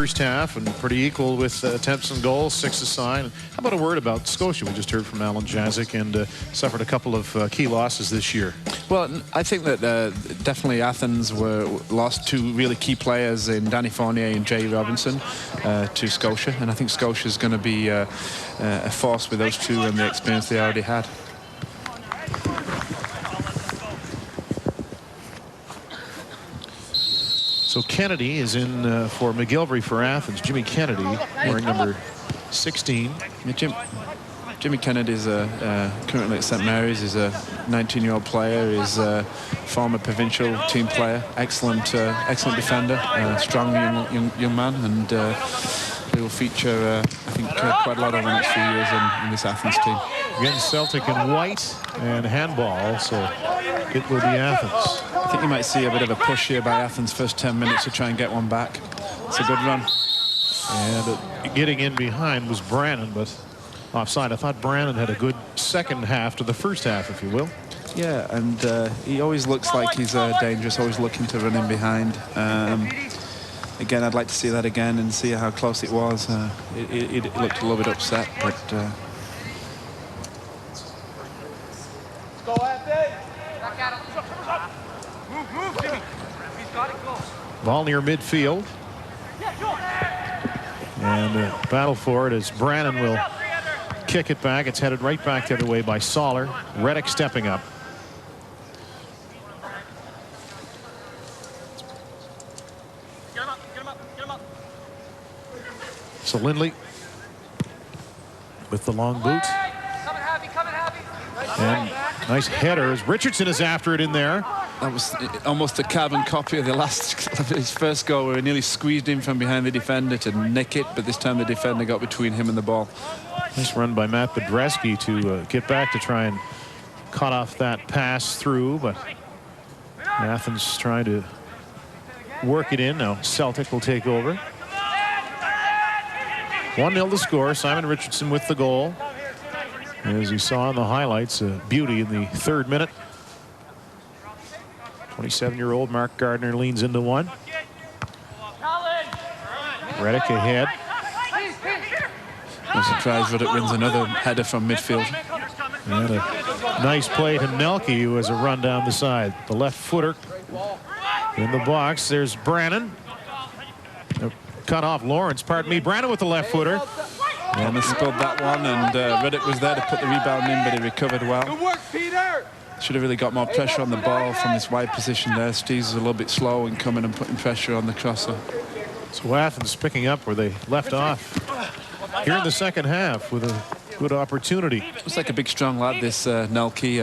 first half, and pretty equal with attempts and goals, 6 aside. How about a word about Scotia? We just heard from Alan Jazik, and suffered a couple of key losses this year. Well, I think that definitely Athens lost 2 really key players in Danny Fournier and Jay Robinson to Scotia, and I think Scotia is going to be a force with those 2 and the experience they already had. So Kennedy is in for McGilvery for Athens. Jimmy Kennedy wearing number 16. Yeah, Jimmy Kennedy is currently at St. Mary's. He's a 19-year-old player. He's a former provincial team player. Excellent defender. Strong young man, and he will feature, I think, quite a lot over the next few years in this Athens team. Again, Celtic in white and handball, so it will be Athens. I think you might see a bit of a push here by Athens first 10 minutes to try and get one back. It's a good run. And getting in behind was Brannon, but offside. I thought Brannon had a good second half to the first half, if you will. Yeah, and he always looks like he's dangerous, always looking to run in behind. Again, I'd like to see that again and see how close it was. It looked a little bit upset, but... Ball near midfield. And battle for it as Brannon will kick it back. It's headed right back the other way by Soller. Reddick stepping up. So Lindley with the long boot. And nice header as Richardson is after it in there. That was almost a carbon copy of his first goal, where he nearly squeezed in from behind the defender to nick it, but this time the defender got between him and the ball. Nice run by Matt Bedreski to get back to try and cut off that pass through, but Athens trying to work it in. Now Celtic will take over. 1-0 to score. Simon Richardson with the goal. As you saw in the highlights, a beauty in the 3rd minute. 27-year-old Mark Gardner leans into one. Reddick ahead. No surprise Reddick wins another header from midfield. And a nice play to Nelke, who has a run down the side. The left footer in the box. There's Brannon. Cut off Lawrence, pardon me. Brannon with the left footer. And they spilled that one, and Reddick was there to put the rebound in, but he recovered well. Good work, Peter! Should have really got more pressure on the ball from this wide position there. Steve's a little bit slow in coming and putting pressure on the crosser. So Athens picking up where they left off here in the second half with a good opportunity. Looks like a big, strong lad, this Nelke.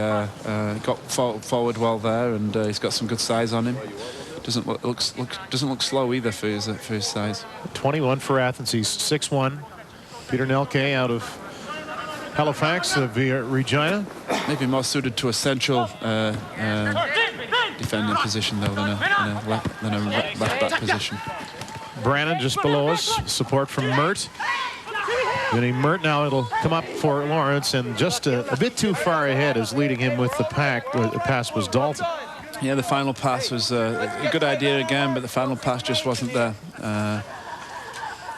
Got forward well there, and he's got some good size on him. Doesn't look slow either for his size. 21 for Athens. He's 6'1". Peter Nelke out of Halifax via Regina. Maybe more suited to a central defending position though than a left back position. Brannon just below us. Support from Mert. Vinny Mert now. It'll come up for Lawrence, and just a bit too far ahead is leading him with the pack. The pass was Dalton. Yeah, the final pass was a good idea again, but the final pass just wasn't there.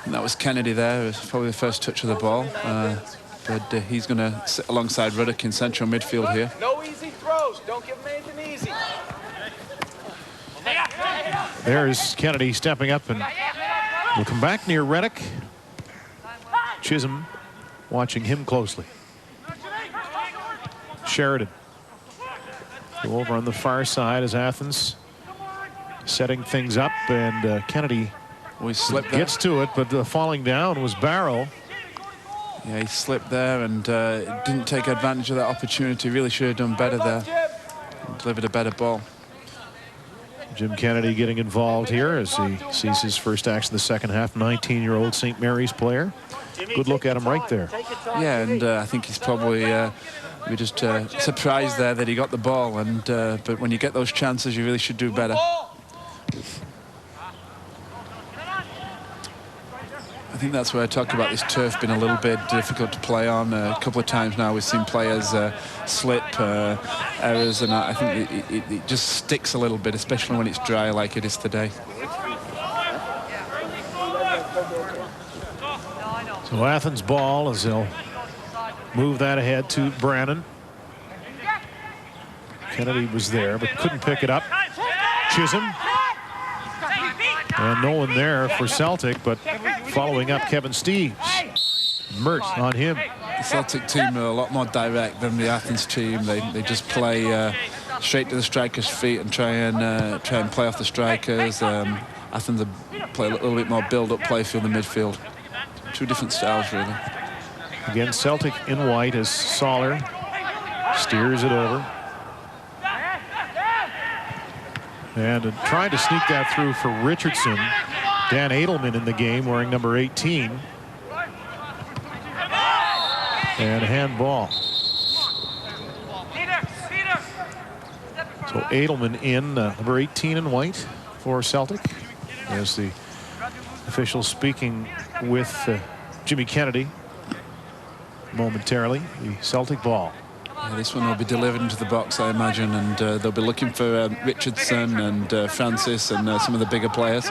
And that was Kennedy there. It was probably the first touch of the ball. But he's going to sit alongside Ruddock in central midfield here. No easy throws. Don't give him anything easy. There's Kennedy stepping up, and will come back near Reddick. Chisholm watching him closely. Sheridan. Go over on the far side as Athens setting things up, and Kennedy gets to it, but falling down was Barrow. Yeah, he slipped there and didn't take advantage of that opportunity. Really should have done better there. Delivered a better ball. Jim Kennedy getting involved here as he sees his first action in the second half. 19-year-old St. Mary's player. Good look at him right there. Yeah, and I think he's probably we just surprised there that he got the ball. And but when you get those chances, you really should do better. I think that's where I talk about this turf being a little bit difficult to play on. A couple of times now we've seen players slip, errors, and I think it just sticks a little bit, especially when it's dry like it is today. So Athens ball as they'll move that ahead to Brannon. Kennedy was there but couldn't pick it up. Chisholm. And no one there for Celtic, but following up Kevin Steeves. Mert on him. The Celtic team are a lot more direct than the Athens team. They just play straight to the strikers' feet and try and play off the strikers. Athens play a little bit more build-up play through the midfield. Two different styles, really. Again, Celtic in white as Soller steers it over. And trying to sneak that through for Richardson. Dan Edelman in the game wearing number 18. And a handball. So Edelman in, number 18 in white for Celtic. As the official speaking with Jimmy Kennedy momentarily. The Celtic ball. Yeah, this one will be delivered into the box, I imagine, and they'll be looking for Richardson and Francis and some of the bigger players.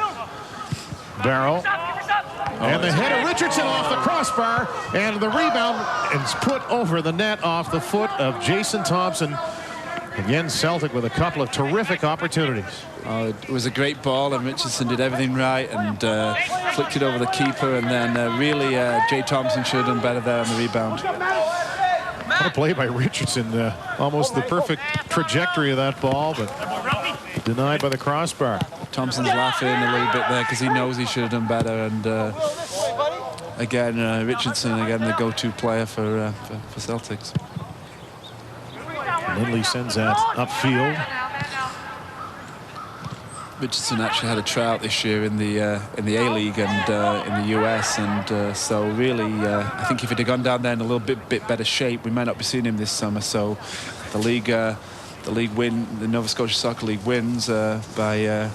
Barrow. And the head of Richardson off the crossbar, and the rebound is put over the net off the foot of Jason Thompson. Again, Celtic with a couple of terrific opportunities. It was a great ball, and Richardson did everything right and flicked it over the keeper, and then really Jay Thompson should have done better there on the rebound. What a play by Richardson. Almost the perfect trajectory of that ball, but denied by the crossbar. Thompson's laughing a little bit there because he knows he should have done better, and again, Richardson, again, the go-to player for Celtics. Lindley sends that upfield. Richardson actually had a tryout this year in the A-League and in the US, and so really, I think if he'd have gone down there in a little bit better shape, we might not be seeing him this summer. So the league the Nova Scotia Soccer League wins by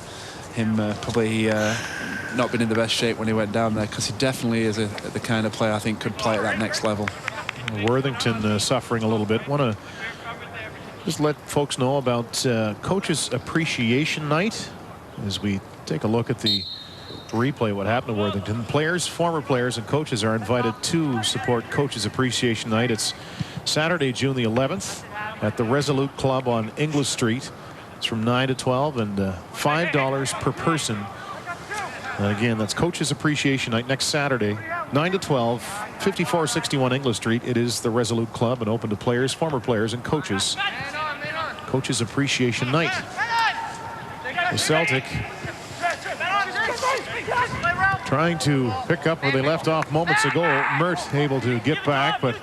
him probably not being in the best shape when he went down there, because he definitely is the kind of player I think could play at that next level. Worthington suffering a little bit. Want to just let folks know about Coaches Appreciation Night as we take a look at the replay of what happened to Worthington. Players, former players, and coaches are invited to support Coaches Appreciation Night. It's Saturday, June the 11th at the Resolute Club on English Street. It's from 9 to 12 and $5 per person. And again, that's Coaches Appreciation Night next Saturday, 9 to 12, 5461 English Street. It is the Resolute Club and open to players, former players, and coaches. Coaches Appreciation Night. The Celtic trying to pick up where they left off moments ago. Mert able to get back, but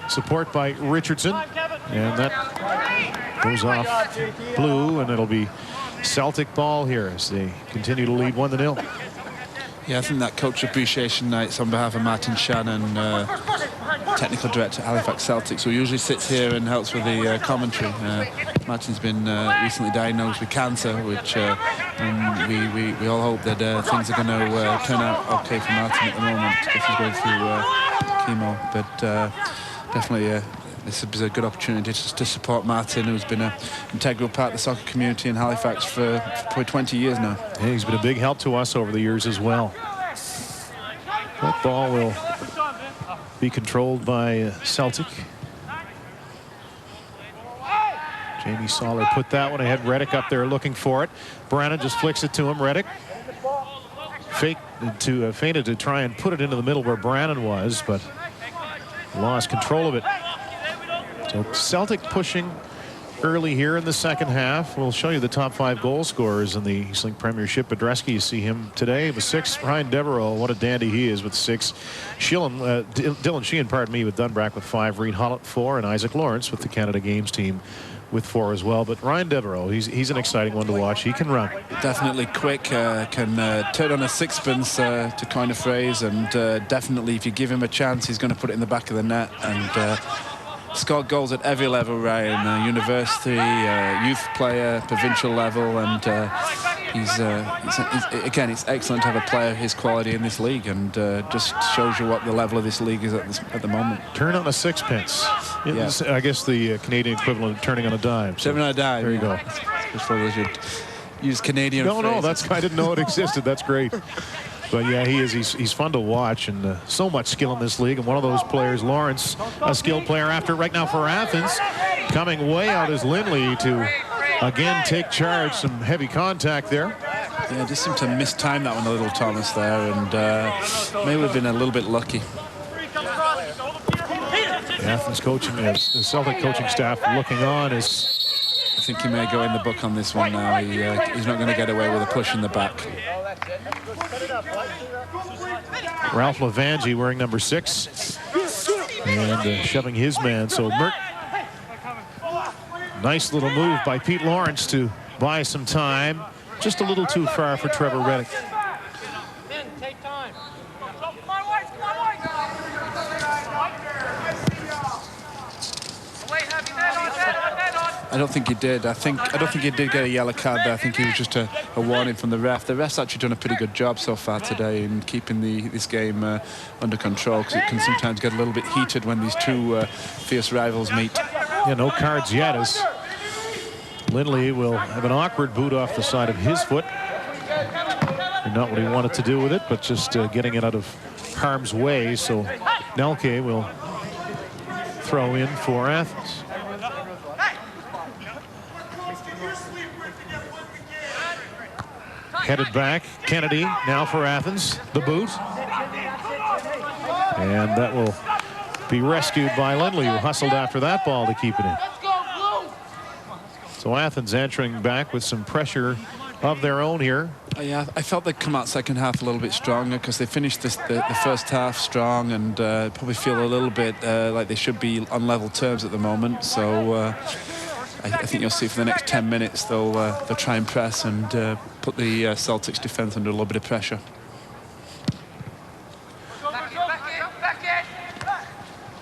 support by Richardson. And that goes off blue, and it'll be Celtic ball here as they continue to lead 1-0. Yeah, I think that Coach Appreciation Night's on behalf of Martin Shannon, Technical Director at Halifax Celtics, who usually sits here and helps with the commentary. Martin's been recently diagnosed with cancer, which we all hope that things are going to turn out okay for Martin at the moment, because he's going through chemo. But definitely this is a good opportunity to support Martin, who's been an integral part of the soccer community in Halifax for probably 20 years now. Yeah, he's been a big help to us over the years as well. That ball will be controlled by Celtic. Jamie Soller put that one ahead. Reddick up there looking for it. Brannon just flicks it to him. Reddick fainted to try and put it into the middle where Brannon was, but lost control of it. So Celtic pushing early here in the second half. We'll show you the top 5 goal scorers in the Eastlink Premiership. Bedreski, you see him today with 6. Ryan Devereaux, what a dandy he is with 6. Dylan Sheehan, pardon me, with Dunbrack with 5. Reed Hollett 4, and Isaac Lawrence with the Canada Games team with 4 as well. But Ryan Devereaux, he's an exciting one to watch. He can run. Definitely quick, can turn on a sixpence, to coin a phrase, and definitely if you give him a chance, he's going to put it in the back of the net. And scored goals at every level, Ryan. University, youth player, provincial level, and again, it's excellent to have a player of his quality in this league, and just shows you what the level of this league is at the moment. Turn on a sixpence. Yeah. I guess the Canadian equivalent of turning on a dime. Turning on a dime. There you go. Just probably should use Canadian. No, that's I didn't know it existed. That's great. But yeah, he is. He's fun to watch, and so much skill in this league. And one of those players, Lawrence, a skilled player after right now for Athens. Coming way out is Lindley to again take charge. Some heavy contact there. Yeah, just seemed to mistime that one a little, Thomas, there, and maybe we've been a little bit lucky. The Athens coaching, the Celtic coaching staff looking on as I think he may go in the book on this one now. He's not going to get away with a push in the back. Ralph Levangie wearing number 6 and shoving his man. So Mert, nice little move by Pete Lawrence to buy some time. Just a little too far for Trevor Reddick. I don't think he did. I don't think he did get a yellow card there. I think he was just a warning from the ref. The ref's actually done a pretty good job so far today in keeping this game under control, because it can sometimes get a little bit heated when these two fierce rivals meet. Yeah, no cards yet, as Lindley will have an awkward boot off the side of his foot. Not what he wanted to do with it, but just getting it out of harm's way. So Nelke will throw in for Athens. Headed back, Kennedy now for Athens, the boot. And that will be rescued by Lindley, who hustled after that ball to keep it in. So Athens entering back with some pressure of their own here. Yeah, I felt they'd come out second half a little bit stronger, because they finished the first half strong, and probably feel a little bit like they should be on level terms at the moment. So I think you'll see for the next 10 minutes they'll try and press and put the Celtics defense under a little bit of pressure.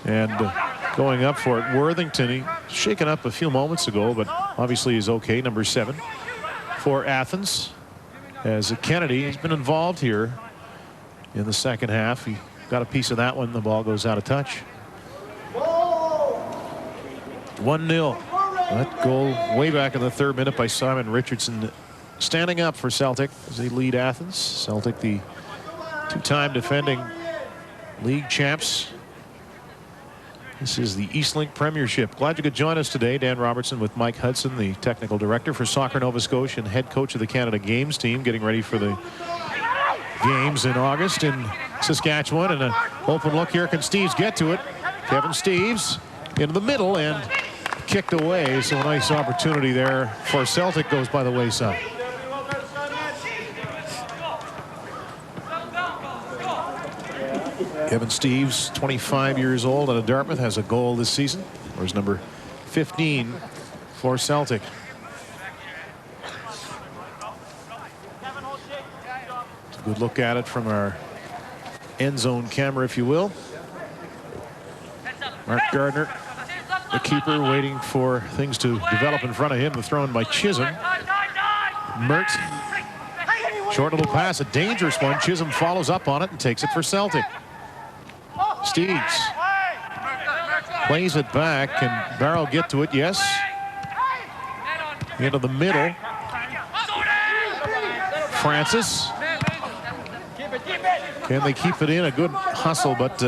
And going up for it, Worthington, he shaken up a few moments ago, but obviously he's okay, number 7 for Athens. As Kennedy, he's been involved here in the second half. He got a piece of that one. The ball goes out of touch. 1-0. That goal way back in the 3rd minute by Simon Richardson, standing up for Celtic as they lead Athens. Celtic, the 2-time defending league champs. This is the Eastlink Premiership. Glad you could join us today. Dan Robertson with Mike Hudson, the technical director for Soccer Nova Scotia and head coach of the Canada Games team, getting ready for the games in August in Saskatchewan. And an open look here. Can Steeves get to it? Kevin Steeves into the middle and kicked away. So a nice opportunity there for Celtic goes by the wayside. Kevin Steeves, 25 years old, out of Dartmouth, has a goal this season. There's number 15 for Celtic. It's a good look at it from our end zone camera, if you will. Mark Gardner, the keeper, waiting for things to develop in front of him. The throw in by Chisholm. Mert, short little pass, a dangerous one. Chisholm follows up on it and takes it for Celtic. Steeves plays it back. Can Barrow get to it? Yes. Into the middle. Francis. Can they keep it in? A good hustle, but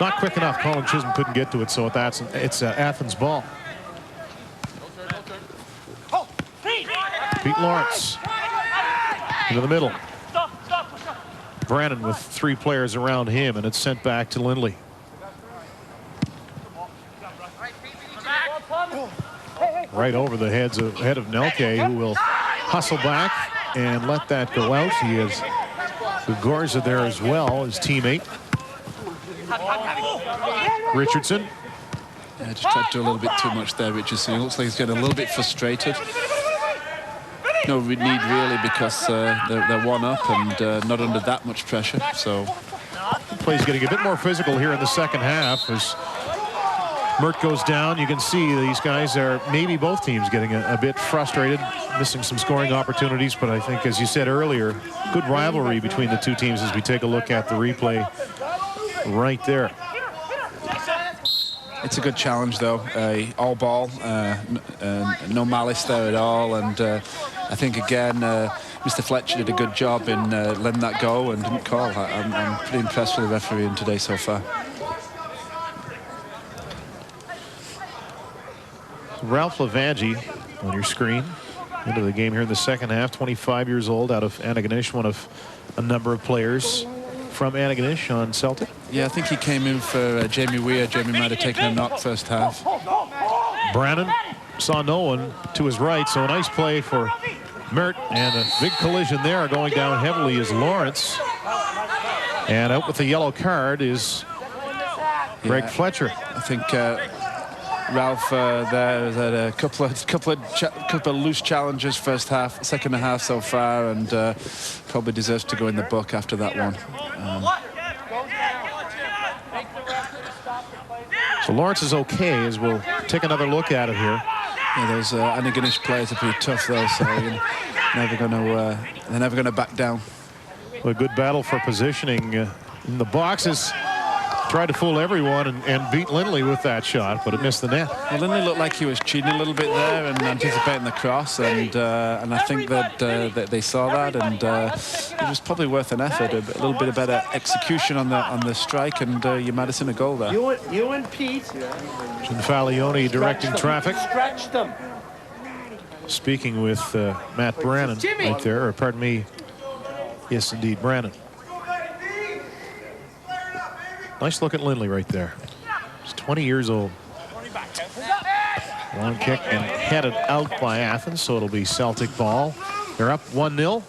not quick enough. Colin Chisholm couldn't get to it, so it's Athens ball. Pete Lawrence into the middle. Brannon with 3 players around him, and it's sent back to Lindley. Right over the head of Nelke, who will hustle back and let that go out. He has Gorza there as well, his teammate. Richardson. Yeah, just tried to do a little bit too much there, Richardson. He looks like he's getting a little bit frustrated. No need really, because they're one up and not under that much pressure. So the play's getting a bit more physical here in the second half as Mert goes down. You can see these guys are, maybe both teams, getting a bit frustrated, missing some scoring opportunities. But I think, as you said earlier, good rivalry between the two teams as we take a look at the replay right there. It's a good challenge, though. All ball, no malice there at all. And I think, again, Mr. Fletcher did a good job in letting that go and didn't call. I'm pretty impressed with the refereeing today so far. Ralph Lavangi on your screen into the game here in the second half. 25 years old, out of Antigonish, one of a number of players from Antigonish on Celtic. Yeah, I think he came in for Jamie Weir. Jamie might have taken a knock first half. Brannon saw no one to his right, so a nice play for Mert, and a big collision there. Going down heavily is Lawrence, and out with the yellow card is Greg Fletcher. I think Ralph there has had a couple of loose challenges first half, second half so far, and probably deserves to go in the book after that one. So Lawrence is okay, as we'll take another look at it here. Yeah, those Antigonish players are pretty tough though, so you're they're never gonna back down. A good battle for positioning in the boxes. Tried to fool everyone and beat Lindley with that shot, but it missed the net. Well, Lindley looked like he was cheating a little bit there and anticipating the cross, and I think that they saw that, and it was probably worth an effort. A little bit of better execution on the strike, and you might have seen a goal there. You and Pete. Ginfalione directing traffic. Stretch them. Speaking with Matt Brannon right there, or pardon me, yes indeed, Brannon. Nice look at Lindley right there. He's 20 years old. Long kick and headed out by Athens, so it'll be Celtic ball. They're up 1-0.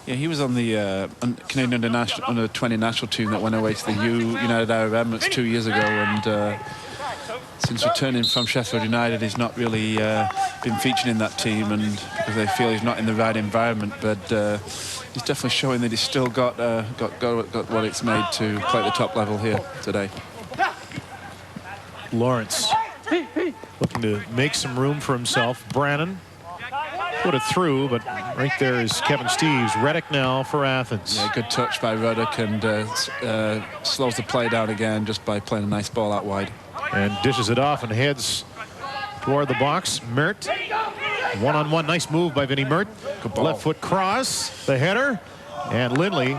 Yeah, he was on the Canadian under 20 national team that went away to the United Arab Emirates 2 years ago, and since returning from Sheffield United, he's not really been featured in that team, and because they feel he's not in the right environment. But he's definitely showing that he's still got what it's made to play at the top level here today. Lawrence looking to make some room for himself. Brannon put it through, but right there is Kevin Steeves. Reddick now for Athens. Yeah, good touch by Reddick, and slows the play down again just by playing a nice ball out wide. And dishes it off and heads toward the box. Mert, one-on-one, nice move by Vinnie Mert. Left foot cross, the header, and Lindley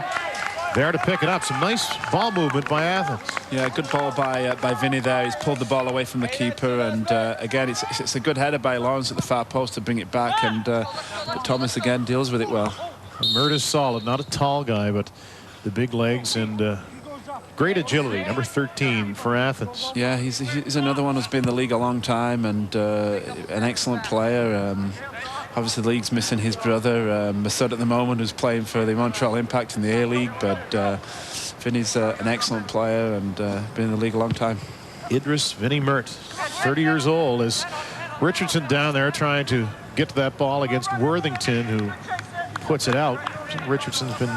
there to pick it up. Some nice ball movement by Athens. Yeah, good ball by Vinnie there. He's pulled the ball away from the keeper, and again, it's a good header by Lawrence at the far post to bring it back, and but Thomas again deals with it well. Mert is solid, not a tall guy, but the big legs and great agility. Number 13 for Athens. Yeah, he's another one who's been in the league a long time, and an excellent player. Obviously, the league's missing his brother, Masud at the moment, who's playing for the Montreal Impact in the A-League, but Vinny's an excellent player and been in the league a long time. Idris Vinnie Mert, 30 years old, is Richardson down there trying to get to that ball against Worthington, who puts it out. Richardson's been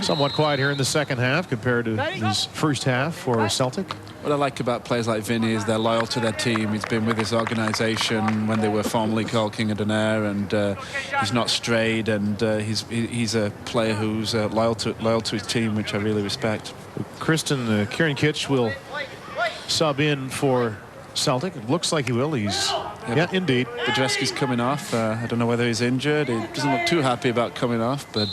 somewhat quiet here in the second half compared to his first half for Celtic. What I like about players like Vinny is they're loyal to their team. He's been with his organisation when they were formerly called King of Donaire, and he's not strayed, and he's a player who's loyal to his team, which I really respect. Kristen Kieran Kitch will sub in for Celtic. It looks like he will. Yeah, indeed. Budreski's coming off. I don't know whether he's injured. He doesn't look too happy about coming off, but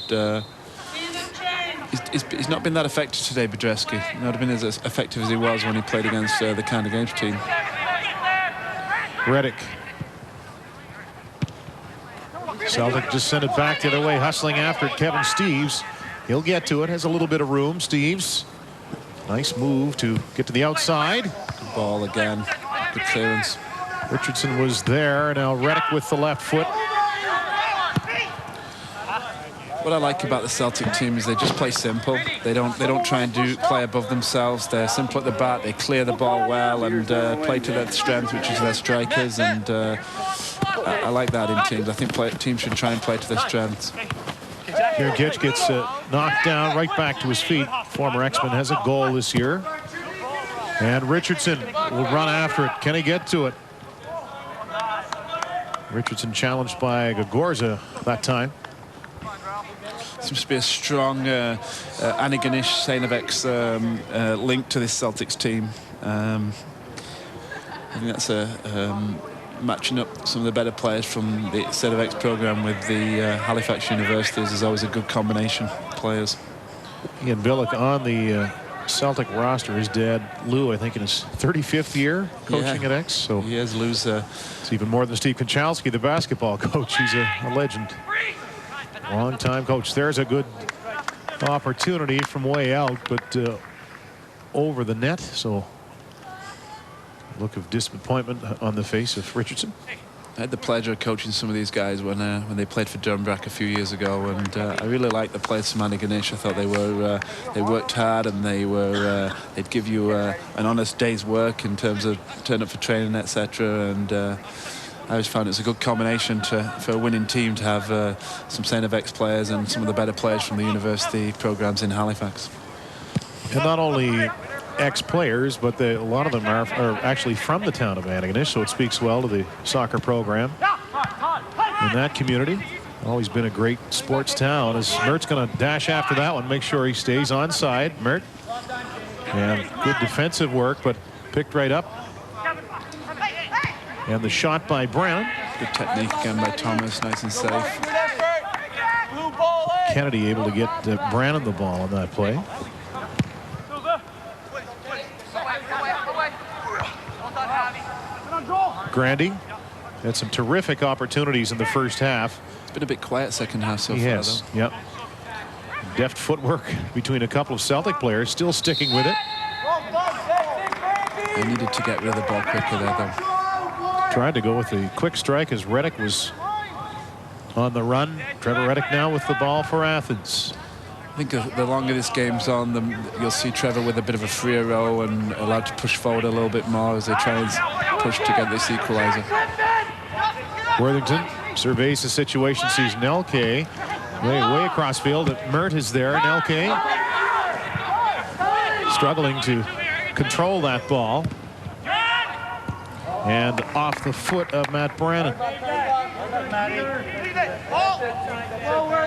he's not been that effective today, Budreski. Not been as effective as he was when he played against the Canada Games team. Reddick. Celtic just sent it back the other way, hustling after it. Kevin Steeves. He'll get to it, has a little bit of room. Steeves. Nice move to get to the outside. Good ball again. Good clearance. Richardson was there. Now Reddick with the left foot. What I like about the Celtic team is they just play simple. They don't try and play above themselves. They're simple at the bat. They clear the ball well and play to their strength, which is their strikers. And I like that in teams. I think teams should try and play to their strengths. Kieran Kitch gets knocked down right back to his feet. Former X-Men has a goal this year. And Richardson will run after it. Can he get to it? Richardson challenged by Gagorza that time. Seems to be a strong Antigonish link to this Celtics team. I think that's matching up some of the better players from the Celtic program with the Halifax universities is always a good combination of players. Ian Billick on the Celtic roster. His dad, Lou, I think in his 35th year coaching at X. So he is Lou's. It's even more than Steve Konchalski, the basketball coach. He's a legend. Long-time coach. There's a good opportunity from way out, but over the net. So look of disappointment on the face of Richardson. I had the pleasure of coaching some of these guys when they played for Durnbrack a few years ago, and I really liked the players from Antigonish. I thought they worked hard, and they'd give you an honest day's work in terms of turn up for training, etc. And I always found it's a good combination for a winning team to have some St. X players and some of the better players from the university programs in Halifax. And not only ex-players, but a lot of them are actually from the town of Antigonish, so it speaks well to the soccer program in that community. Always been a great sports town. As Mert's going to dash after that one, make sure he stays onside. Mert, and good defensive work, but picked right up. And the shot by Brown. Good technique again by Thomas, nice and safe. Kennedy able to get Brannon the ball on that play. Grandy had some terrific opportunities in the first half. It's been a bit quiet second half so far, Yes, though. yep. Deft footwork between a couple of Celtic players, still sticking with it. They needed to get rid of the ball quicker there, though. Tried to go with the quick strike as Reddick was on the run. Trevor Reddick now with the ball for Athens. I think the longer this game's on, you'll see Trevor with a bit of a freer role and allowed to push forward a little bit more as they try and push to get this equalizer. Worthington surveys the situation, sees Nelke way across field. Mert is there. Nelke struggling to control that ball. And off the foot of Matt Brannon.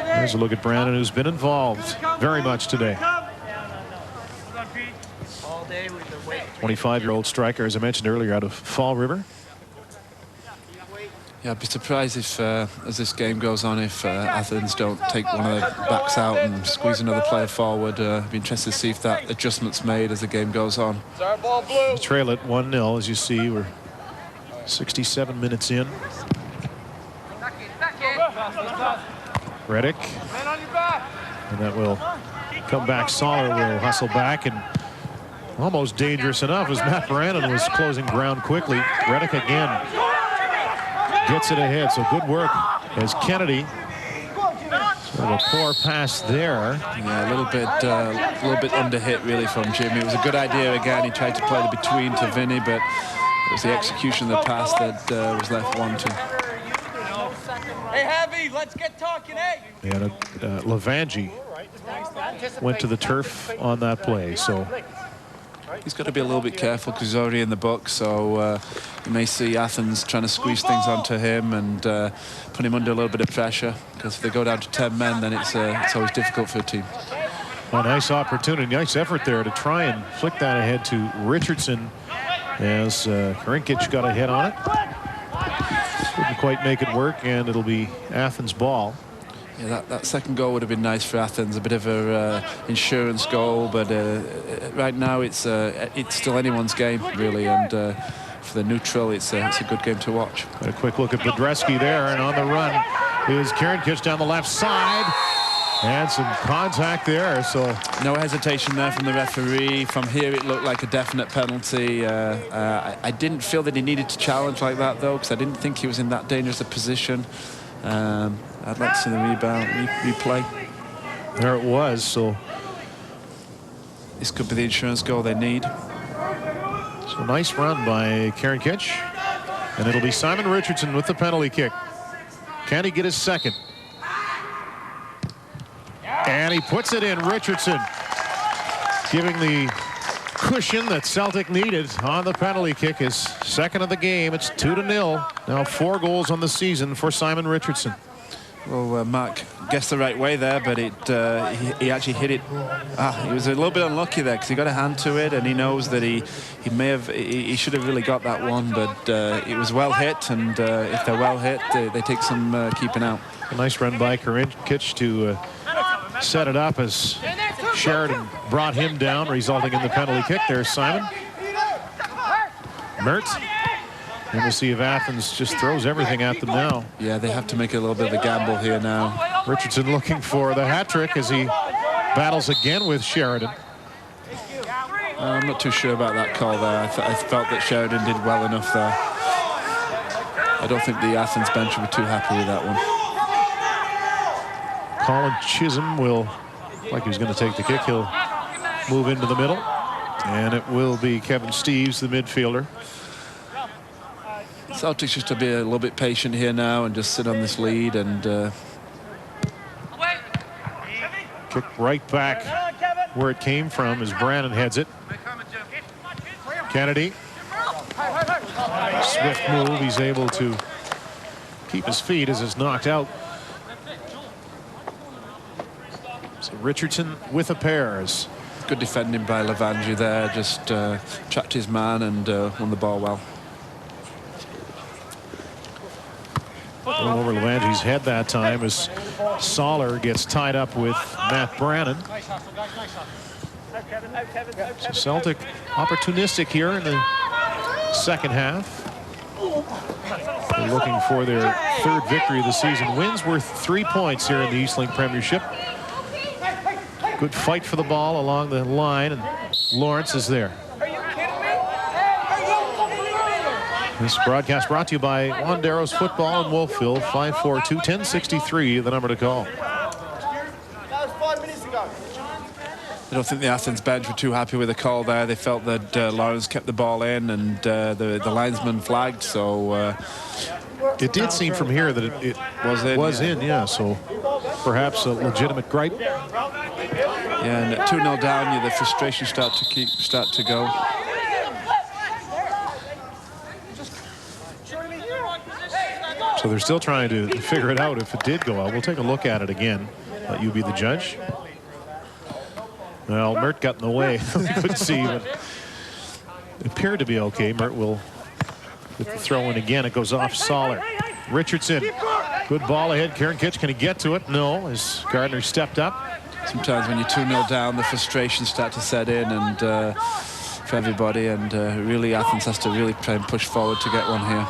There's a look at Brannon, who's been involved very much today. 25-year-old striker, as I mentioned earlier, out of Fall River. Yeah, I'd be surprised if, as this game goes on, if Athens don't take one of the backs out and squeeze another player forward. I'd be interested to see if that adjustment's made as the game goes on. Trail it 1-0, as you see. We're 67 minutes in. Reddick. And that will come back. Soller will hustle back, and almost dangerous enough as Matt Brannon was closing ground quickly. Reddick again gets it ahead, so good work as Kennedy. Sort of a poor pass there. Yeah, a little bit under hit really from Jimmy. It was a good idea again. He tried to play the between to Vinny, but it was the execution of the pass that was left wanting. Hey, Heavy, let's get talking, eh? And Lavangi went to the turf on that play, so he's got to be a little bit careful because he's already in the book, so you may see Athens trying to squeeze things onto him and put him under a little bit of pressure, because if they go down to 10 men, then it's always difficult for a team. A nice opportunity, nice effort there to try and flick that ahead to Richardson as Karinkic got a hit on it. Couldn't quite make it work, and it'll be Athens' ball. Yeah, that second goal would have been nice for Athens, a bit of a insurance goal, but right now it's still anyone's game really, and for the neutral it's a good game to watch. Got a quick look at Bedreski there, and on the run is Karinkic down the left side, and some contact there, so no hesitation there from the referee. From here it looked like a definite penalty. I didn't feel that he needed to challenge like that though, because I didn't think he was in that dangerous a position. I'd like to see the replay. There it was, so this could be the insurance goal they need. So nice run by Karinkic, and it'll be Simon Richardson with the penalty kick. Can he get his second? And he puts it in. Richardson giving the cushion that Celtic needed on the penalty kick. His second of the game. It's 2-0. Now 4 goals on the season for Simon Richardson. Well, Mark guessed the right way there, but he actually hit it. He was a little bit unlucky there because he got a hand to it, and he knows that he should have really got that one, but it was well hit, and if they're well hit, they take some keeping out. A nice run by Karincic to set it up as Sheridan brought him down, resulting in the penalty kick. There's Simon. Mert. And we'll see if Athens just throws everything at them now. Yeah, they have to make a little bit of a gamble here now. Richardson looking for the hat trick as he battles again with Sheridan. I'm not too sure about that call there. I felt that Sheridan did well enough there. I don't think the Athens bench will be too happy with that one. Colin Chisholm will, like he was going to take the kick, he'll move into the middle. And it will be Kevin Steeves, the midfielder. Celtics just to be a little bit patient here now and just sit on this lead and kick right back where it came from as Brannon heads it. Kennedy. Swift move. He's able to keep his feet as it's knocked out. So Richardson with a pair. Good defending by Lavangi there. Just trapped his man and won the ball well. Over Lavangi's head that time as Soller gets tied up with Matt Brannon. So Celtic opportunistic here in the second half. They're looking for their third victory of the season. Wins worth 3 points here in the Eastlink Premiership. Good fight for the ball along the line, and Lawrence is there. This broadcast brought to you by Wanderos Football in Wolfville. 542-1063, the number to call. I don't think the Athens bench were too happy with the call there. They felt that Lawrence kept the ball in and the linesman flagged, so... it did seem from here that it was in, yeah, so perhaps a legitimate gripe. Yeah, and at 2-0 down, the frustration start to go. So they're still trying to figure it out if it did go out. We'll take a look at it again. Let you be the judge. Well, Mert got in the way. Couldn't see, but it appeared to be okay. Mert will get the throw in again. It goes off Soller. Richardson. Good ball ahead. Karincic, can he get to it? No, as Gardner stepped up. Sometimes when you're 2-0 down, the frustrations start to set in and for everybody, and really Athens has to really try and push forward to get one here.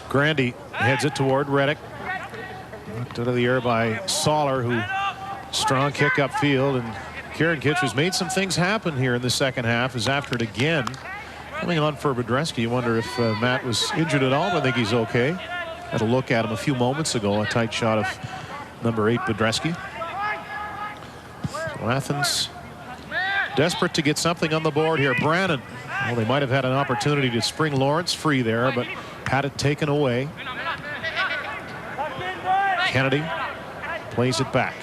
Grandy heads it toward Reddick. Knocked out of the air by Soller, who strong kick upfield, and Karincic has made some things happen here in the second half. Is after it again. Coming on for Bedreski. You wonder if Matt was injured at all. I think he's okay. Had a look at him a few moments ago. A tight shot of number 8 Bedreski. So Athens desperate to get something on the board here. Brannon. Well, they might have had an opportunity to spring Lawrence free there, but had it taken away. Kennedy plays it back.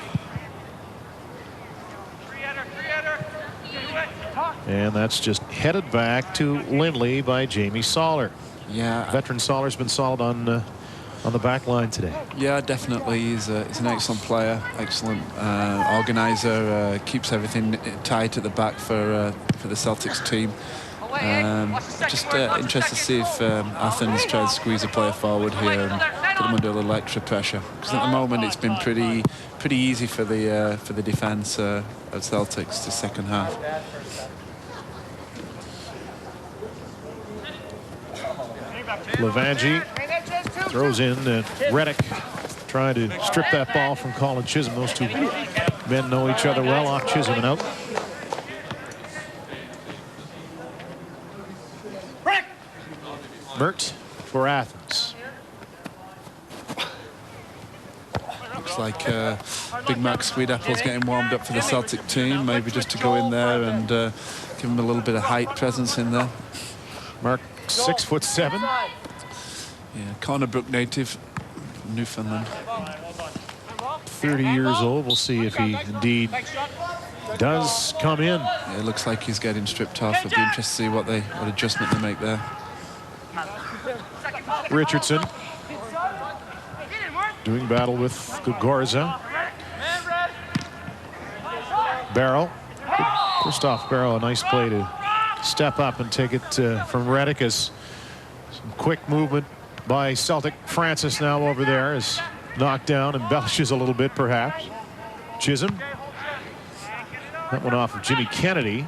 And that's just headed back to Lindley by Jamie Soller. Yeah, veteran Soller's been solid on the back line today. Yeah, definitely. He's an excellent player, excellent organizer. Keeps everything tight at the back for the Celtics team. Just interested to see if Athens try to squeeze a player forward here and put them under a little extra pressure. Because at the moment it's been pretty easy for the defence of Celtics the second half. Lavangi throws in Reddick, trying to strip that ball from Colin Chisholm. Those two men know each other well. Off Chisholm and out. Mert for Athens. Looks like Big Mac Sweetapple's getting warmed up for the Celtic team. Maybe just to go in there and give him a little bit of height presence in there. Mark 6'7". Yeah, Cornerbrook native, Newfoundland. 30 years old. We'll see if he indeed does come in. Yeah, it looks like he's getting stripped off. It'll be interesting to see what adjustment they make there. Richardson. doing battle with Gogorza. Barrow. Christoph Barrow, a nice play to step up and take it from Reddick. As some quick movement by Celtic. Francis now over there is knocked down, embellishes a little bit perhaps. Chisholm. That one off of Jimmy Kennedy.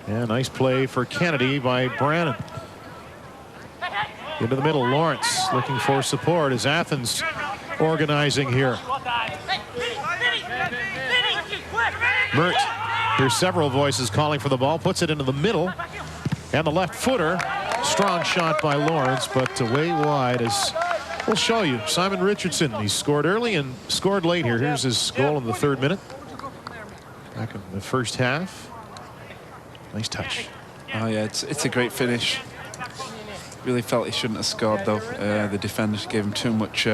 And nice play for Kennedy by Brannon. Into the middle, Lawrence looking for support as Athens organizing here. Mert, there's several voices calling for the ball, puts it into the middle, and the left footer. Strong shot by Lawrence, but way wide. As we'll show you, Simon Richardson, he scored early and scored late here. Here's his goal in the 3rd minute. Back in the first half. Nice touch. Oh yeah, it's a great finish. Really felt he shouldn't have scored though. The defenders gave him too much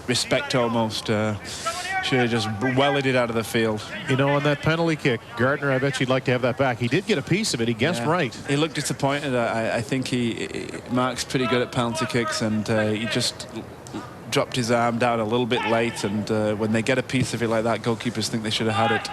respect almost. Should have just wellied it out of the field. You know, on that penalty kick, Gardner, I bet you'd like to have that back. He did get a piece of it. He guessed right. He looked disappointed. I think Mark's pretty good at penalty kicks, and he just dropped his arm down a little bit late. And when they get a piece of it like that, goalkeepers think they should have had it.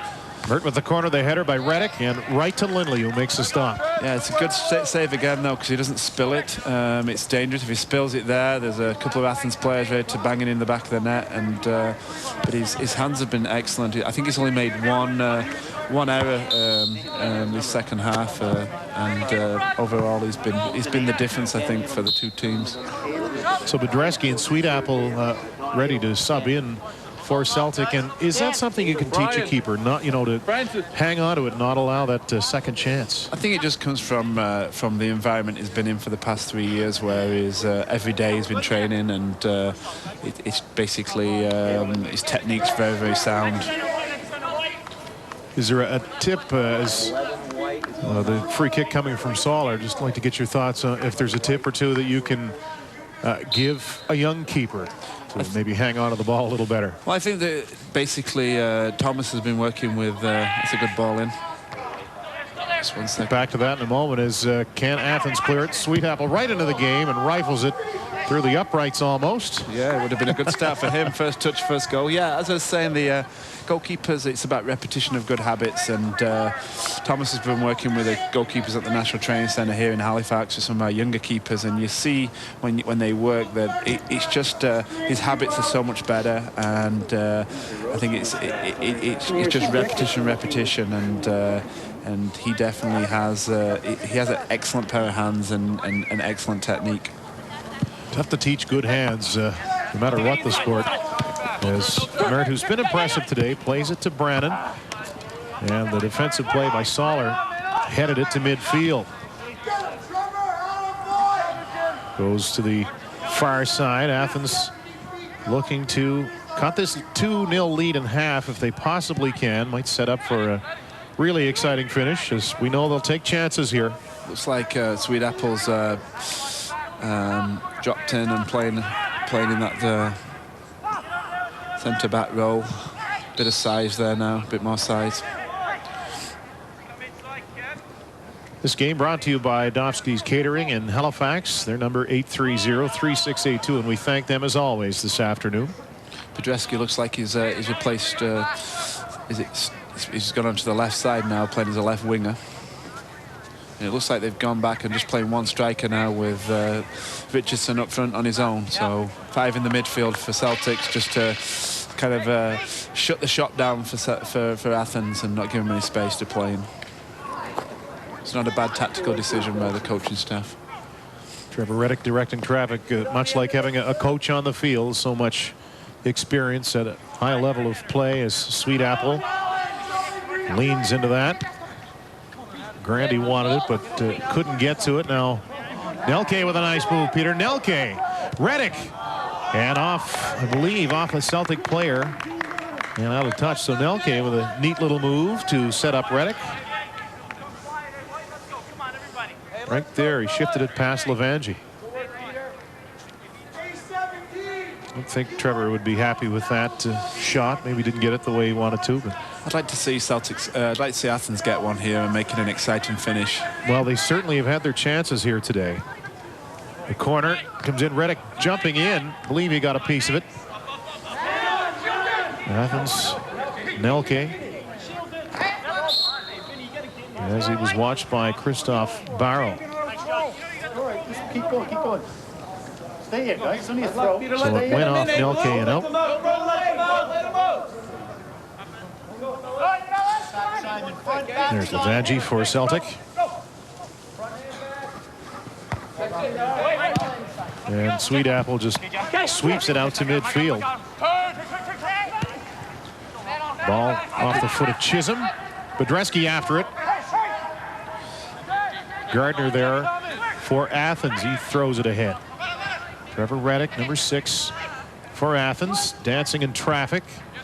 Mert with the corner, the header by Reddick, and right to Lindley, who makes the stop. Yeah, it's a good save again, though, because he doesn't spill it. It's dangerous if he spills it there. There's a couple of Athens players ready to bang it in the back of the net, and but his hands have been excellent. I think he's only made one error this second half, and overall he's been the difference, I think, for the two teams. So Bedreski and Sweetapple ready to sub in for Celtic, and is that something you can teach a keeper, not, you know, to hang on to it and not allow that second chance? I think it just comes from the environment he's been in for the past 3 years, where he's every day he's been training, and it's basically his technique's very, very sound. Is there a tip as the free kick coming from Saul? I'd just like to get your thoughts on if there's a tip or two that you can give a young keeper to maybe hang on to the ball a little better. Well, I think that basically Thomas has been working with, it's a good ball in. Just 1 second. Back to that in a moment as can Athens clear it? Sweetapple right into the game and rifles it through the uprights almost. Yeah, it would have been a good start for him. First touch, first goal. Yeah, as I was saying, the goalkeepers, it's about repetition of good habits, and Thomas has been working with the goalkeepers at the National Training Centre here in Halifax with some of our younger keepers, and you see when they work that it's just his habits are so much better, and I think it's just repetition, and he definitely has he has an excellent pair of hands and excellent technique. Tough to teach good hands, no matter what the sport. As Mert, who's been impressive today, plays it to Brannon. And the defensive play by Soller headed it to midfield. Goes to the far side. Athens looking to cut this 2-0 lead in half if they possibly can. Might set up for a really exciting finish, as we know they'll take chances here. Looks like Sweetapple's dropped in and playing in that centre back role. Bit of size there now, a bit more size. This game brought to you by Dofsky's Catering in Halifax. Their number 830-3682, and we thank them as always this afternoon. Bedreski looks like he's replaced. He's gone onto the left side now, playing as a left winger. And it looks like they've gone back and just playing one striker now with Richardson up front on his own. So 5 in the midfield for Celtics, just to kind of shut the shop down for Athens and not give them any space to play in. It's not a bad tactical decision by the coaching staff. Trevor Reddick directing traffic, much like having a coach on the field. So much experience at a high level of play as Sweetapple leans into that. Grandy wanted it, but couldn't get to it. Now Nelke with a nice move, Peter. Nelke, Reddick, and off, I believe, off a Celtic player and out of touch. So Nelke with a neat little move to set up Reddick. Right there, he shifted it past Levangie. I don't think Trevor would be happy with that shot. Maybe didn't get it the way he wanted to, but I'd like to see I'd like to see Athens get one here and make it an exciting finish. Well, they certainly have had their chances here today. The corner comes in, Reddick jumping in. I believe he got a piece of it. Athens, Nelke, as he was watched by Christoph Barrow. Just keep going, keep going. Stay here, guys. Only a throw. So it went off Nelke and out. There's Levangie for Celtic. And Sweet Apple just sweeps it out to midfield. Ball off the foot of Chisholm. Bedreski after it. Gardner there for Athens. He throws it ahead. Trevor Reddick, number 6 for Athens. Dancing in traffic.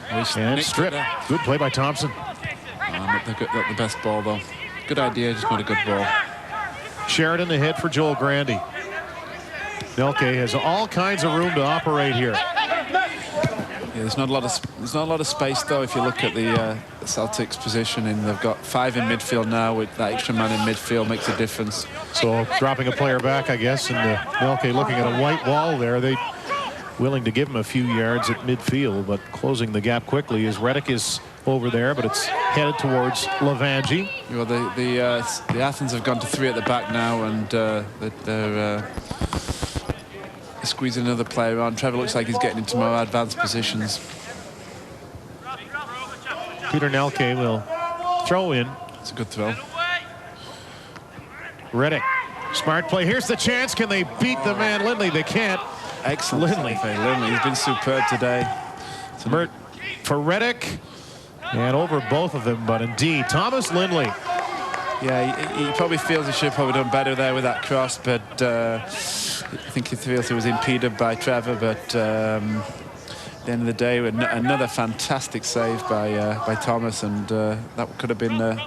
And strip. Good play by Thompson. Not the best ball, though. Good idea, just not a good ball. Sheridan ahead for Joel Grandy. Nelke has all kinds of room to operate here. Yeah, there's not a lot of space though. If you look at the Celtics position, and they've got 5 in midfield now. With that extra man in midfield makes a difference. So dropping a player back, I guess, and Nelke looking at a white wall there. They willing to give him a few yards at midfield, but closing the gap quickly as Reddick is over there, but it's headed towards Levangie. Well, the Athens have gone to 3 at the back now, and they're squeezing another player on. Trevor looks like he's getting into more advanced positions. Peter Nelke will throw in. It's a good throw. Reddick, smart play. Here's the chance. Can they beat the man Lindley? They can't. Excellent. Lindley, he's been superb today. Bert for Reddick. And over both of them, but indeed, Thomas Lindley. Yeah, he probably feels he should have probably done better there with that cross, but I think he feels he was impeded by Trevor. But at the end of the day, another fantastic save by Thomas, and that could have been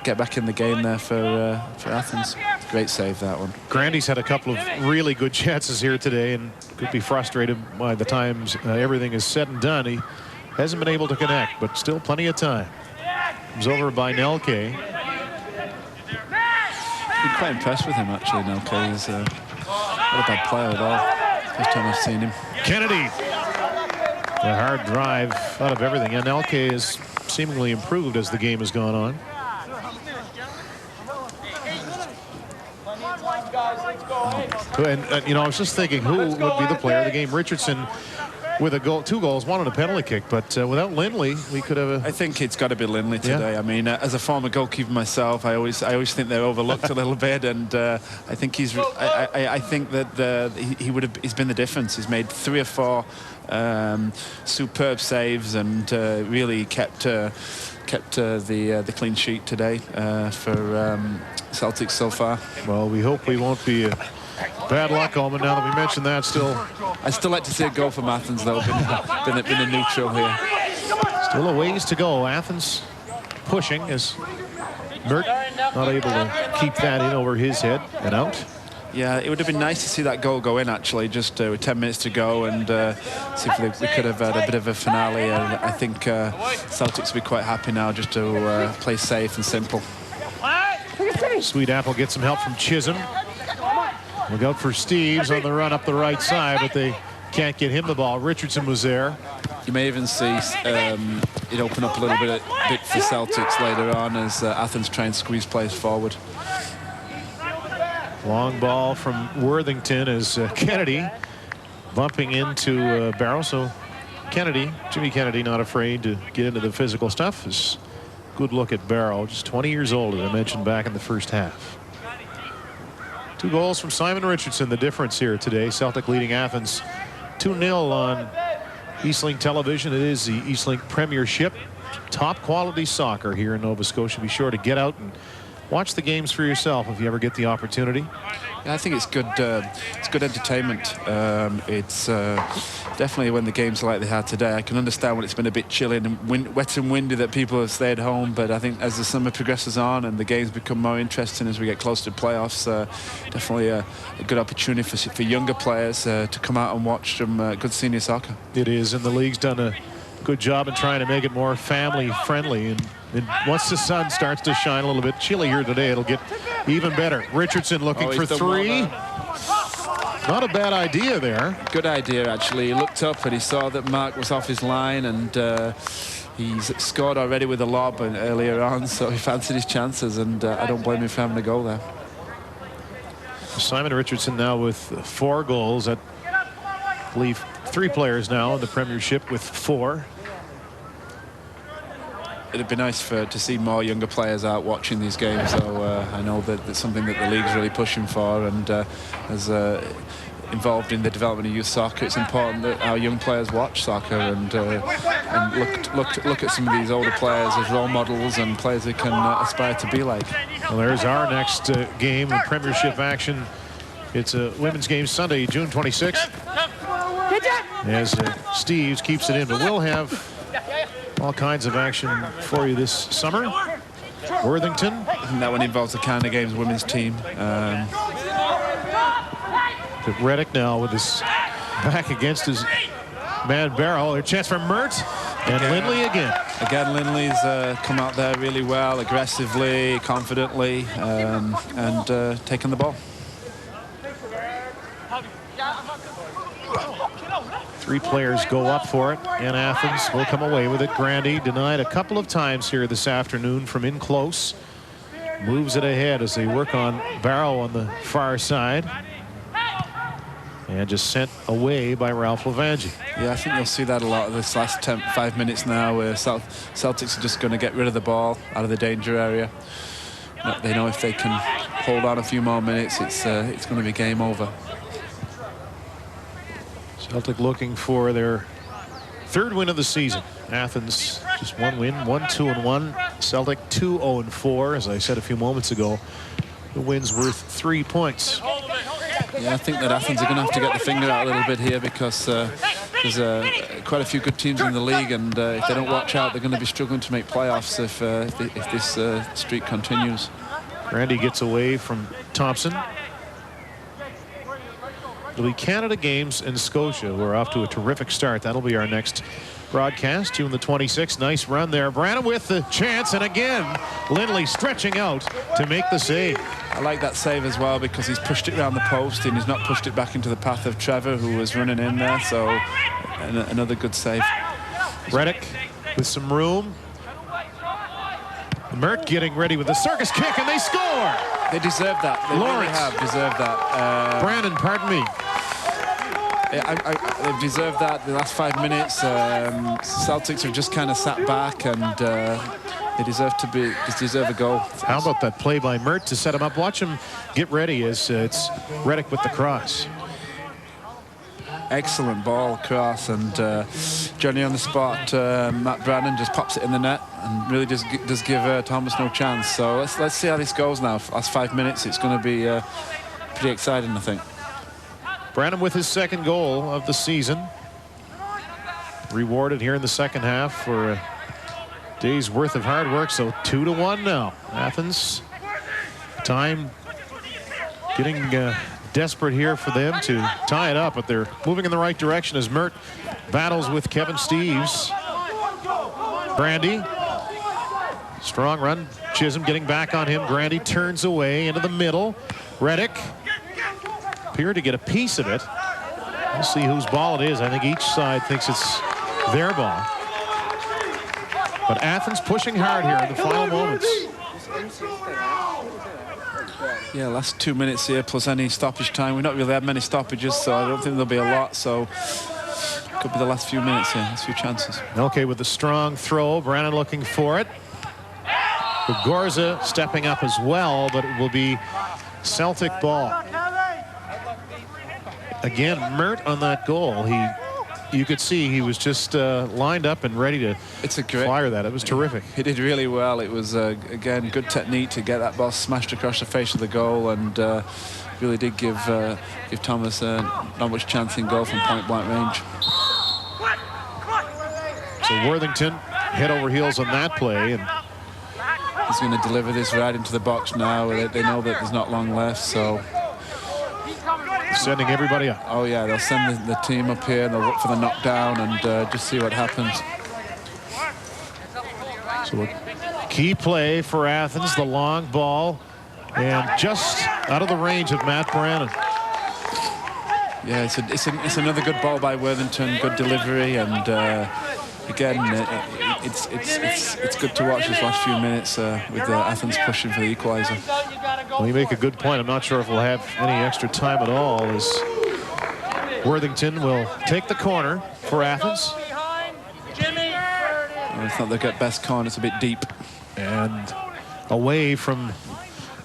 get back in the game there for Athens. Great save, that one. Grandy's had a couple of really good chances here today, and could be frustrated by the times everything is said and done. He hasn't been able to connect, but still plenty of time. Comes over by Nelke. Been quite impressed with him, actually. Nelke is not a bad player at all. First time I've seen him. Kennedy, a hard drive out of everything, and Nelke is seemingly improved as the game has gone on. And you know, I was just thinking, who would be the player of the game? Richardson with a goal, 2 goals, 1 on a penalty kick, but without Lindley, we could have. I think it's got to be Lindley today. Yeah. I mean, as a former goalkeeper myself, I always think they're overlooked a little bit, and I think I think that he's been the difference. He's made 3 or 4 superb saves, and really kept the clean sheet today for Celtics so far. Well, we hope we won't be bad luck, Omen. Now that we mentioned that, I still like to see a goal from Athens, though. Been a neutral here. Still a ways to go. Athens pushing as Mert not able to keep that in over his head and out. Yeah, it would have been nice to see that goal go in, actually, just with 10 minutes to go, and see if we could have had a bit of a finale. And I think Celtics will be quite happy now just to play safe and simple. Sweet Apple gets some help from Chisholm. Look out for Steves on the run up the right side, but they can't get him the ball. Richardson was there. You may even see it open up a little bit for Celtics later on as Athens try and squeeze players forward. Long ball from Worthington as Kennedy bumping into Barrow. So Kennedy, Jimmy Kennedy, not afraid to get into the physical stuff. Is good look at Barrow, just 20 years old, as I mentioned back in the first half. 2 goals from Simon Richardson, the difference here today. Celtic leading Athens 2-0 on Eastlink Television. It is the Eastlink Premiership. Top quality soccer here in Nova Scotia. Be sure to get out and watch the games for yourself if you ever get the opportunity. Yeah, I think it's good. It's good entertainment. It's definitely when the games are like they had today. I can understand when it's been a bit chilly and wet and windy that people have stayed home. But I think as the summer progresses on and the games become more interesting as we get closer to playoffs, definitely a good opportunity for younger players to come out and watch some good senior soccer. It is, and the league's done a good job in trying to make it more family friendly. And once the sun starts to shine a little bit, chilly here today, it'll get even better. Richardson looking for 3. Not a bad idea there. Good idea, actually. He looked up and he saw that Mark was off his line, and he's scored already with a lob earlier on, so he fancied his chances, and I don't blame him for having a goal there. Simon Richardson now with 4 goals. I believe 3 players now in the Premiership with 4. It'd be nice to see more younger players out watching these games, so I know that that's something that the league's really pushing for, and as involved in the development of youth soccer, it's important that our young players watch soccer and look at some of these older players as role models and players they can aspire to be like. Well, there's our next game in Premiership action. It's a women's game Sunday, June 26th. As Steves keeps it in, but we'll have all kinds of action for you this summer. Worthington. And that one involves the Canada Games women's team. Reddick now with his back against his man Barrow. A chance for Mert and Lindley again. Again, Lindley's come out there really well, aggressively, confidently, and taken the ball. 3 players go up for it, and Athens will come away with it. Grandy denied a couple of times here this afternoon from in close. Moves it ahead as they work on Barrow on the far side. And just sent away by Ralph Levangie. Yeah, I think you'll see that a lot of this last 5 minutes now, where Celtics are just going to get rid of the ball out of the danger area. They know if they can hold on a few more minutes, it's going to be game over. Celtic looking for their 3rd win of the season. Athens just 1 win, 1-2-1. Celtic 2-0-4. As I said a few moments ago, the win's worth 3 points. Yeah, I think that Athens are going to have to get the finger out a little bit here, because there's quite a few good teams in the league, and if they don't watch out, they're going to be struggling to make playoffs if this streak continues. Randy gets away from Thompson. It'll be Canada Games in Scotia. We're off to a terrific start. That'll be our next broadcast, June the 26th. Nice run there. Brannon with the chance, and again, Lindley stretching out to make the save. I like that save as well, because he's pushed it around the post and he's not pushed it back into the path of Trevor, who was running in there. So another good save. Reddick with some room. Mert getting ready with the circus kick, and they score. They deserve that. They really have deserved that. Brannon, pardon me. They've deserved that the last 5 minutes. Celtics have just kind of sat back, and they deserve a goal. How about that play by Mert to set him up? Watch him get ready as it's Reddick with the cross. Excellent ball cross, and Johnny on the spot. Matt Brannon just pops it in the net and really does give Thomas no chance. So let's see how this goes now. Last 5 minutes, it's going to be pretty exciting, I think. Brannon with his 2nd goal of the season. Rewarded here in the 2nd half for a day's worth of hard work. So 2-1 now. Athens, time getting desperate here for them to tie it up, but they're moving in the right direction as Mert battles with Kevin Steves. Brandy, strong run. Chisholm getting back on him. Brandy turns away into the middle. Reddick appeared to get a piece of it. We'll see whose ball it is. I think each side thinks it's their ball. But Athens pushing hard here in the final moments. Yeah, last 2 minutes here plus any stoppage time. We've not really had many stoppages, so I don't think there'll be a lot. So could be the last few minutes here, last few chances. Okay, with a strong throw, Brannon looking for it. Gorza stepping up as well, but it will be Celtic ball. Again, Mert on that goal. You could see he was just lined up and ready to fire that. It was terrific. He did really well. It was, again, good technique to get that ball smashed across the face of the goal, and really did give Thomas not much chance in goal from point-blank range. So Worthington head over heels on that play, and he's going to deliver this right into the box now. They know that there's not long left, so sending everybody up. Oh yeah, they'll send the team up here and they'll look for the knockdown and just see what happens. So a key play for Athens, the long ball, and just out of the range of Matt Brannon. Yeah, it's another good ball by Worthington, good delivery, and again, it's good to watch this last few minutes with Athens pushing for the equaliser. Well, you make a good point. I'm not sure if we'll have any extra time at all, as Worthington will take the corner for Athens. And it's not the best corner, it's a bit deep. And away from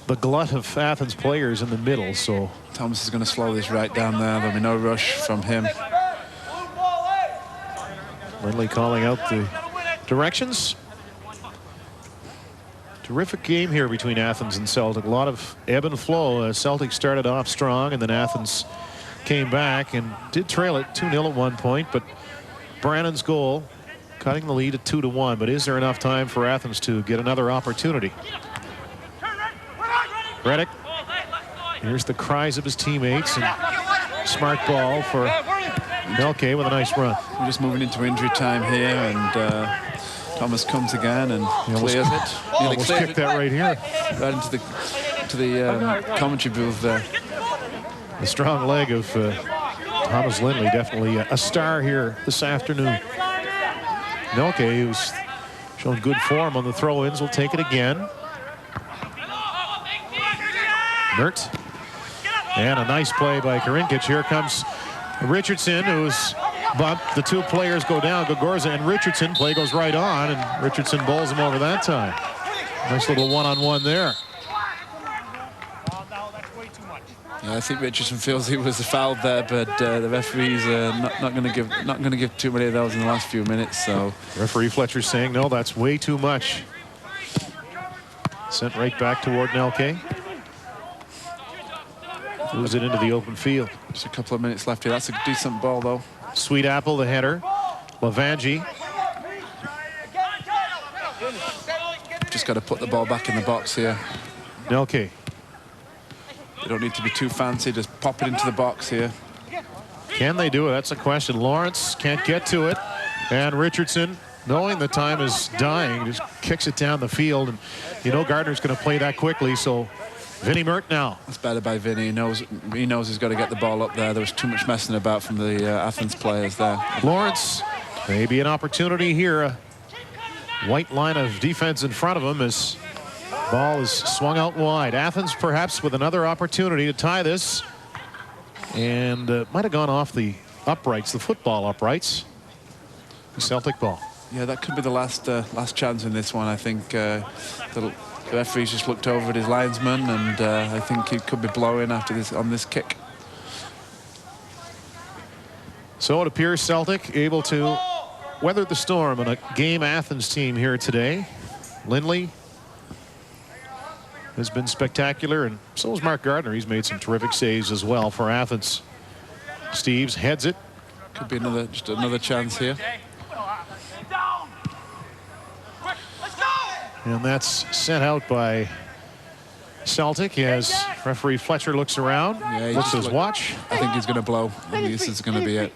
the glut of Athens players in the middle, so Thomas is going to slow this right down there. There'll be no rush from him. Lindley calling out the directions. Terrific game here between Athens and Celtic. A lot of ebb and flow. Celtic started off strong, and then Athens came back and did trail it 2-0 at one point, but Brannon's goal cutting the lead at 2-1. But is there enough time for Athens to get another opportunity? Reddick. Here's the cries of his teammates, and smart ball for Melke with a nice run. We're just moving into injury time here, and Thomas comes again and clears it. He almost kicked that right here. Right into the commentary booth there. The strong leg of Thomas Lindley, definitely a star here this afternoon. Melke, who's shown good form on the throw-ins, will take it again. Mert. And a nice play by Karinkic. Here comes Richardson, who's bumped. The two players go down, Gogorza and Richardson. Play goes right on, and Richardson bowls him over that time. Nice little one-on-one there. Yeah, I think Richardson feels he was fouled there, but the referee's not going to give too many of those in the last few minutes. So referee Fletcher saying no, that's way too much. Sent right back toward Nelke. Moves it into the open field. Just a couple of minutes left here. That's a decent ball, though. Sweet Apple, the header. Lavangi. Just got to put the ball back in the box here. Nelke. They don't need to be too fancy. Just pop it into the box here. Can they do it? That's a question. Lawrence can't get to it. And Richardson, knowing the time is dying, just kicks it down the field. And you know Gardner's going to play that quickly, so Vinnie Mert now. That's better by Vinnie. He knows he's got to get the ball up there. There was too much messing about from the Athens players there. Lawrence, maybe an opportunity here. A white line of defense in front of him as ball is swung out wide. Athens perhaps with another opportunity to tie this. And might have gone off the uprights, the football uprights. Celtic ball. Yeah, that could be the last chance in this one. I think the referee's just looked over at his linesman, and I think he could be blowing after this on this kick. So it appears Celtic able to weather the storm on a game Athens team here today. Lindley has been spectacular, and so has Mark Gardner. He's made some terrific saves as well for Athens. Steves heads it. Could be just another chance here. And that's sent out by Celtic as referee Fletcher looks around, looks at his watch. I think he's going to blow. I think this is going to be it.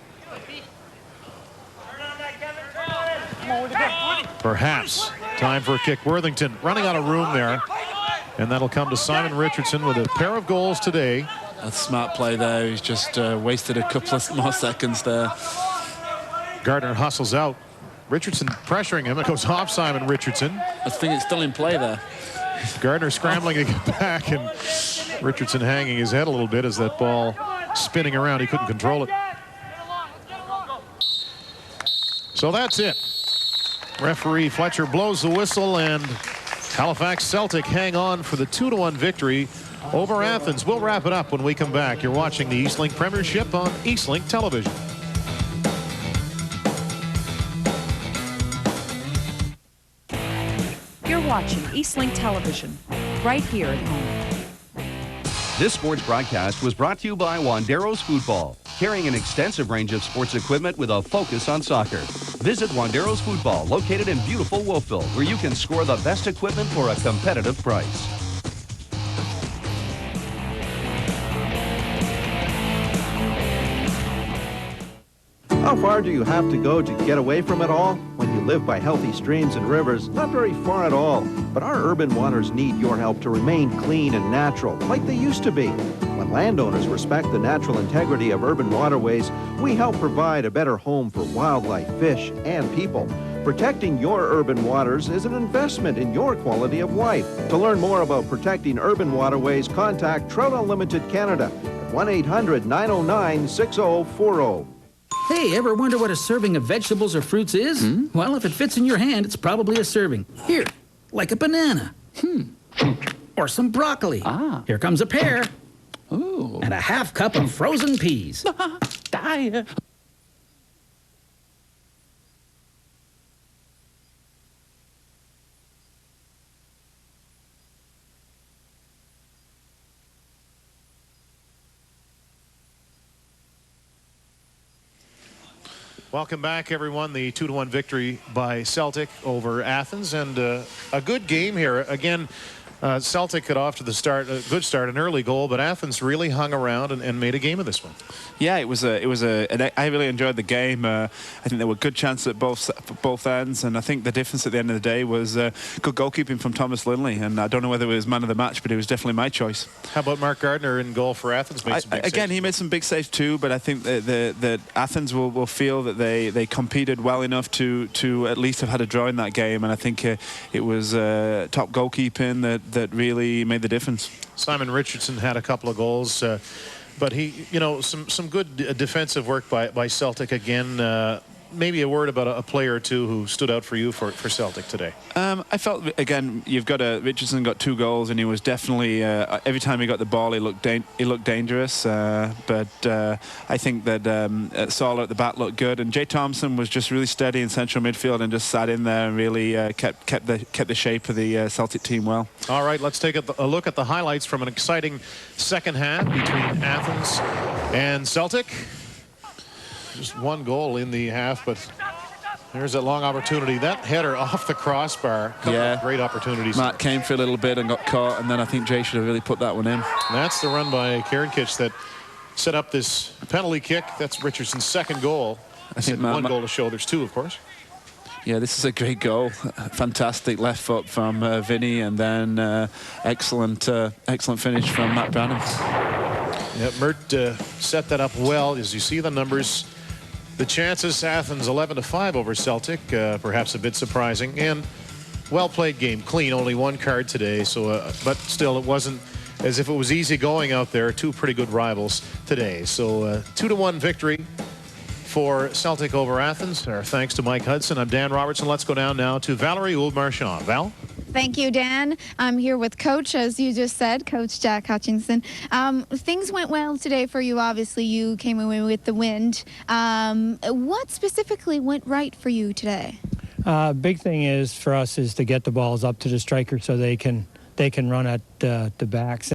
Perhaps time for a kick. Worthington running out of room there. And that'll come to Simon Richardson with a pair of goals today. A smart play there. He's just wasted a couple of more seconds there. Gardner hustles out. Richardson pressuring him. It goes off Simon Richardson. I think it's still in play there. Gardner scrambling to get back, and Richardson hanging his head a little bit as that ball spinning around. He couldn't control it. So that's it. Referee Fletcher blows the whistle, and Halifax Celtic hang on for the 2-1 victory over Athens. We'll wrap it up when we come back. You're watching the Eastlink Premiership on Eastlink Television. You're watching Eastlink Television, right here at home. This sports broadcast was brought to you by Wanderos Football, carrying an extensive range of sports equipment with a focus on soccer. Visit Wanderos Football, located in beautiful Wolfville, where you can score the best equipment for a competitive price. A far do you have to go to get away from it all? When you live by healthy streams and rivers, not very far at all. But our urban waters need your help to remain clean and natural, like they used to be. When landowners respect the natural integrity of urban waterways, we help provide a better home for wildlife, fish, and people. Protecting your urban waters is an investment in your quality of life. To learn more about protecting urban waterways, contact Trout Unlimited Canada at 1-800-909-6040. Hey, ever wonder what a serving of vegetables or fruits is? Well, if it fits in your hand, it's probably a serving. Here, like a banana. Or some broccoli. Here comes a pear. Ooh. And a half cup of frozen peas. Die. Welcome back, everyone. The 2-1 victory by Celtic over Athens, and a good game here. Again, Celtic got off to the start, a good start, an early goal, but Athens really hung around and made a game of this one. Yeah, I really enjoyed the game. I think there were good chances at both ends, and I think the difference at the end of the day was good goalkeeping from Thomas Lindley. And I don't know whether it was man of the match, but it was definitely my choice. How about Mark Gardner in goal for Athens? Made some big Again, saves. he made some big saves too, but I think that Athens will feel that they competed well enough to at least have had a draw in that game. And I think it was top goalkeeping that really made the difference. Simon Richardson had a couple of goals. But he, some good defensive work by Celtic again. Maybe a word about a player or two who stood out for you for Celtic today. I felt, again, you've got Richardson got 2 goals, and he was definitely every time he got the ball, he looked dangerous. But I think that Sala at the back looked good, and Jay Thompson was just really steady in central midfield and just sat in there and really kept the shape of the Celtic team well. All right, let's take a look at the highlights from an exciting second half between Athens and Celtic. Just 1 goal in the half, but there's a long opportunity. That header off the crossbar. Great opportunities. Matt came for a little bit and got caught, and then I think Jay should have really put that one in. That's the run by Kieran-Kitch that set up this penalty kick. That's Richardson's 2nd goal. I think 1 goal to show. There's 2, of course. Yeah, this is a great goal. Fantastic left foot from Vinny, and then excellent finish from Matt Branham. Yeah, Mert set that up well. As you see the numbers, the chances, Athens 11-5 over Celtic, perhaps a bit surprising, and well-played game, clean, only 1 card today, so but still it wasn't as if it was easy going out there. 2 pretty good rivals today, so 2-1 victory for Celtic over Athens. Our thanks to Mike Hudson. I'm Dan Robertson. Let's go down now to Valerie Ould-Marchand. Val? Thank you, Dan. I'm here with Coach, as you just said, Coach Jack Hutchinson. Things went well today for you. Obviously, you came away with the win. What specifically went right for you today? Big thing is for us is to get the balls up to the striker so they can run at the backs.